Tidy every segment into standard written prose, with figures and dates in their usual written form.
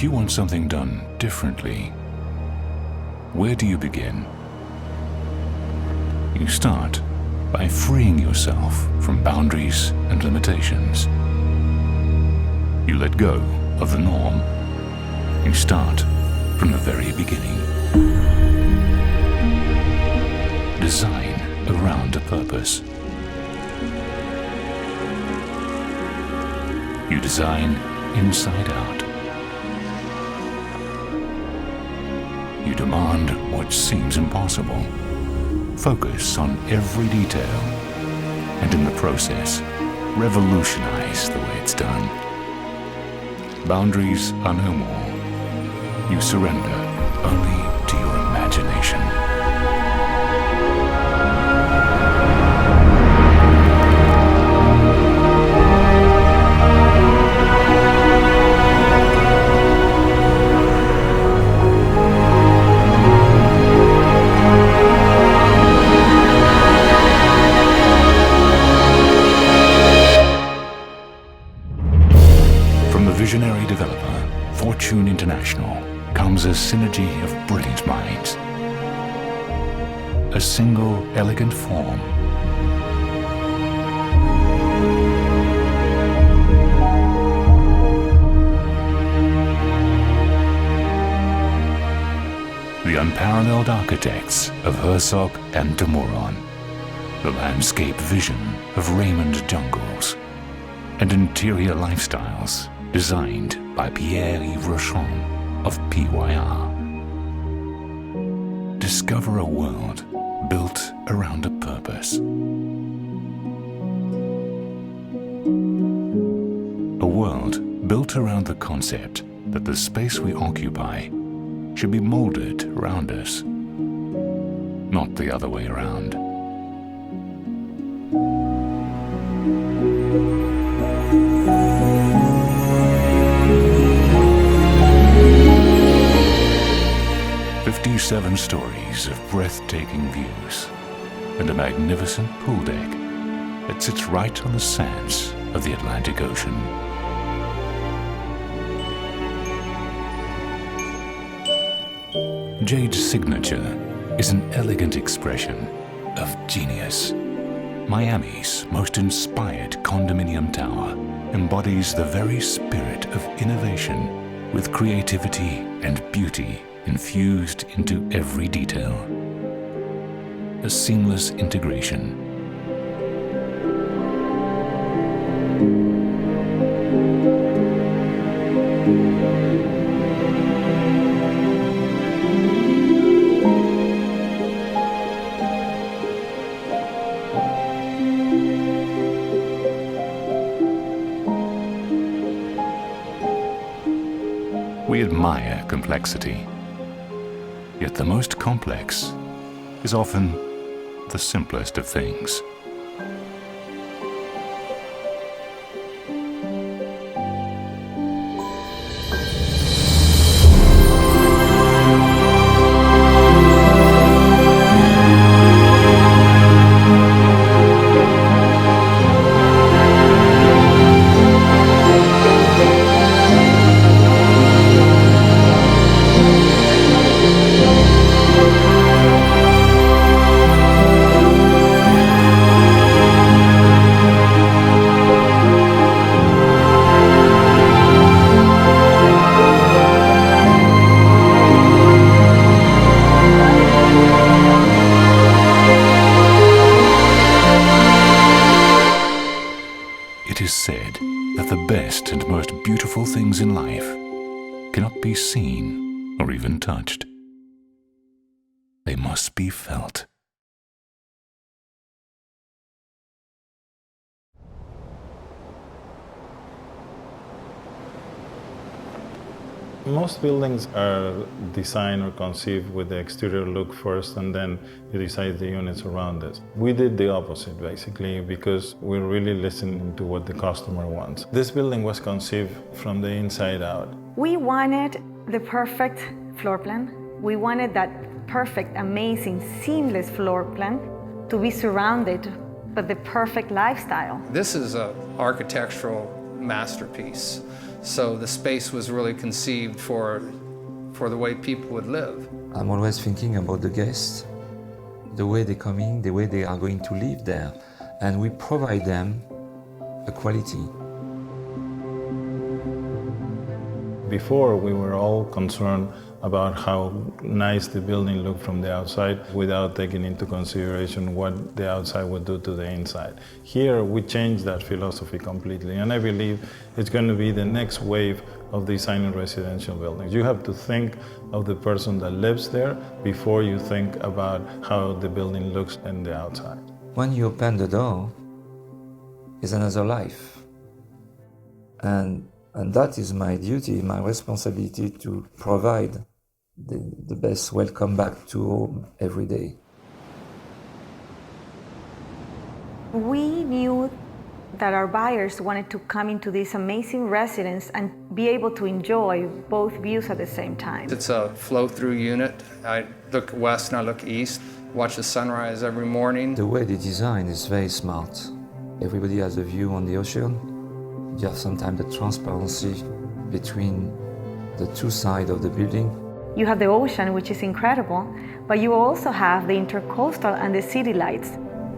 If you want something done differently, where do you begin? You start by freeing yourself from boundaries and limitations. You let go of the norm. You start from the very beginning. Design around a purpose. You design inside out. You demand what seems impossible. Focus on every detail, and in the process, revolutionize the way it's done. Boundaries are no more. You surrender only to your imagination. Visionary developer, Novrum International, comes a synergy of brilliant minds. A single elegant form. The unparalleled architects of Herzog and de Meuron. The landscape vision of Raymond Jungles. And interior lifestyles designed by Pierre-Yves Rochon of PYR. Discover a world built around a purpose. A world built around the concept that the space we occupy should be molded around us, not the other way around. Seven stories of breathtaking views and a magnificent pool deck that sits right on the sands of the Atlantic Ocean. Jade's signature is an elegant expression of genius. Miami's most inspired condominium tower embodies the very spirit of innovation with creativity and beauty infused into every detail. A seamless integration. We admire complexity. Yet the most complex is often the simplest of things. It is said that the best and most beautiful things in life cannot be seen or even touched. They must be felt. Most buildings are designed or conceived with the exterior look first, and then you decide the units around it. We did the opposite, basically, because we're really listening to what the customer wants. This building was conceived from the inside out. We wanted the perfect floor plan. We wanted that perfect, amazing, seamless floor plan to be surrounded by the perfect lifestyle. This is an architectural masterpiece. So the space was really conceived for the way people would live. I'm always thinking about the guests, the way they're coming, the way they are going to live there, and we provide them a quality. Before, we were all concerned about how nice the building looked from the outside without taking into consideration what the outside would do to the inside. Here, we changed that philosophy completely, and I believe it's going to be the next wave of designing residential buildings. You have to think of the person that lives there before you think about how the building looks on the outside. When you open the door, it's another life. And that is my duty, my responsibility to provide the best welcome back to home every day. We knew that our buyers wanted to come into this amazing residence and be able to enjoy both views at the same time. It's a flow-through unit. I look west and I look east, watch the sunrise every morning. The way they design is very smart. Everybody has a view on the ocean. You have sometimes the transparency between the two sides of the building. You have the ocean, which is incredible, but you also have the intercoastal and the city lights.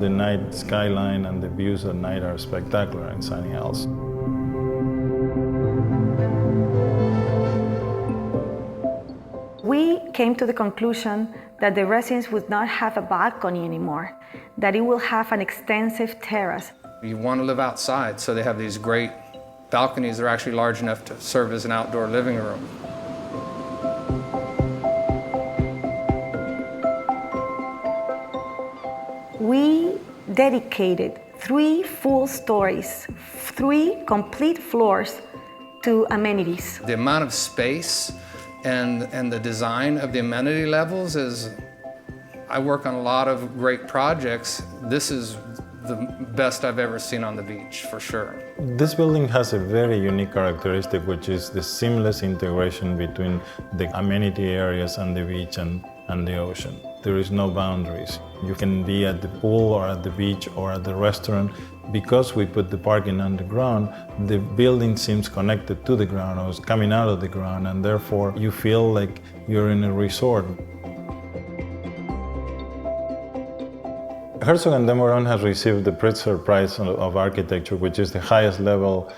The night skyline and the views at night are spectacular in Sunny Hills. We came to the conclusion that the residence would not have a balcony anymore, that it will have an extensive terrace. You want to live outside, so they have these great balconies that are actually large enough to serve as an outdoor living room. We dedicated 3 full stories, 3 complete floors to amenities. The amount of space and the design of the amenity levels is, I work on a lot of great projects. This is the best I've ever seen on the beach, for sure. This building has a very unique characteristic, which is the seamless integration between the amenity areas and the beach and the ocean. There is no boundaries. You can be at the pool or at the beach or at the restaurant. Because we put the parking underground, the building seems connected to the ground or is coming out of the ground, and therefore you feel like you're in a resort. Herzog & de Meuron has received the Pritzker Prize of Architecture, which is the highest level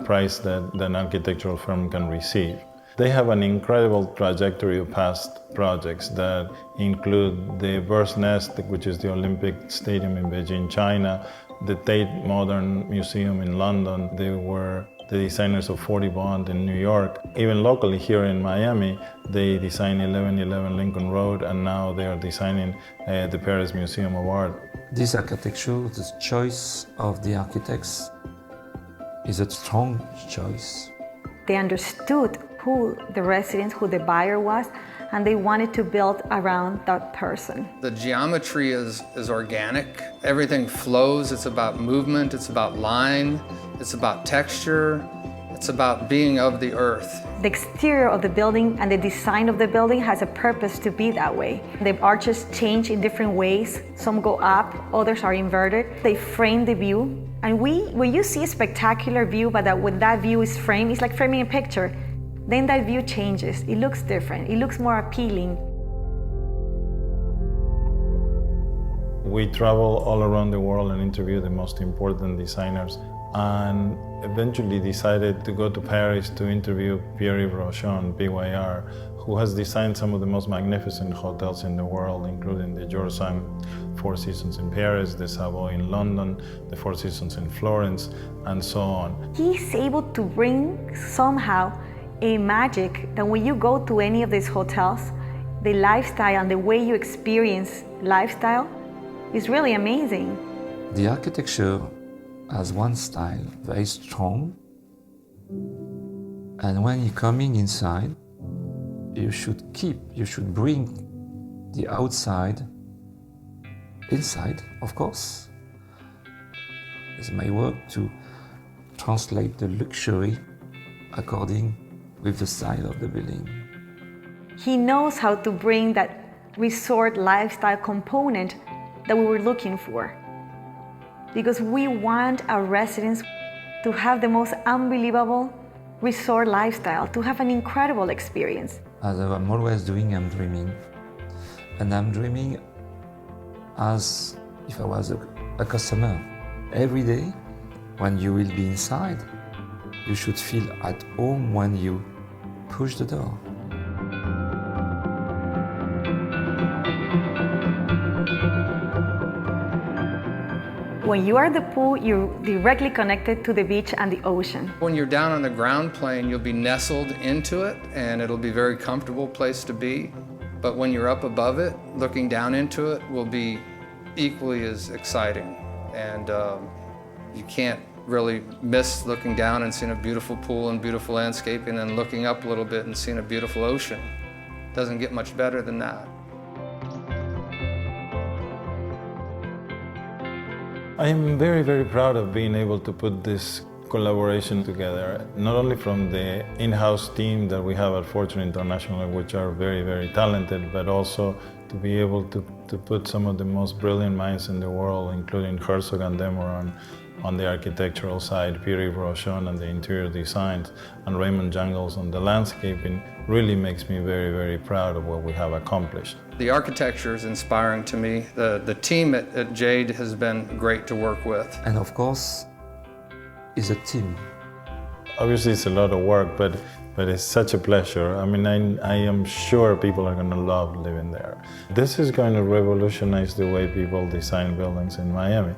prize that an architectural firm can receive. They have an incredible trajectory of past projects that include the Bird's Nest, which is the Olympic Stadium in Beijing, China, the Tate Modern Museum in London. They were the designers of 40 Bond in New York. Even locally here in Miami, they designed 1111 Lincoln Road, and now they are designing the Paris Museum of Art. This architecture, the choice of the architects is a strong choice. They understood who the resident, who the buyer was, and they wanted to build around that person. The geometry is organic. Everything flows. It's about movement. It's about line. It's about texture. It's about being of the earth. The exterior of the building and the design of the building has a purpose to be that way. The arches change in different ways. Some go up, others are inverted. They frame the view. And when you see a spectacular view, but when that view is framed, it's like framing a picture. Then that view changes. It looks different. It looks more appealing. We travel all around the world and interview the most important designers, and eventually decided to go to Paris to interview Pierre-Yves Rochon, PYR, who has designed some of the most magnificent hotels in the world, including the George V Four Seasons in Paris, the Savoy in London, the Four Seasons in Florence, and so on. He's able to bring somehow a magic that when you go to any of these hotels, the lifestyle and the way you experience lifestyle is really amazing. The architecture has one style, very strong, and when you're coming inside, you should bring the outside inside, of course. It's my work to translate the luxury according with the style of the building. He knows how to bring that resort lifestyle component that we were looking for. Because we want our residents to have the most unbelievable resort lifestyle to have an incredible experience. As I'm always doing, I'm dreaming. And I'm dreaming as if I was a customer. Every day, when you will be inside, you should feel at home when you push the door. When you are at the pool, you're directly connected to the beach and the ocean. When you're down on the ground plane, you'll be nestled into it, and it'll be a very comfortable place to be. But when you're up above it, looking down into it will be equally as exciting. And you can't really miss looking down and seeing a beautiful pool and beautiful landscape, and then looking up a little bit and seeing a beautiful ocean. Doesn't get much better than that. I am very, very proud of being able to put this collaboration together, not only from the in-house team that we have at Fortune International, which are very, very talented, but also to be able to put some of the most brilliant minds in the world, including Herzog and Demoran on the architectural side, Pierre Rochon on the interior designs, and Raymond Jangles on the landscaping, really makes me very, very proud of what we have accomplished. The architecture is inspiring to me. The team at Jade has been great to work with. And of course, it's a team. Obviously it's a lot of work, but it's such a pleasure. I mean, I am sure people are going to love living there. This is going to revolutionize the way people design buildings in Miami.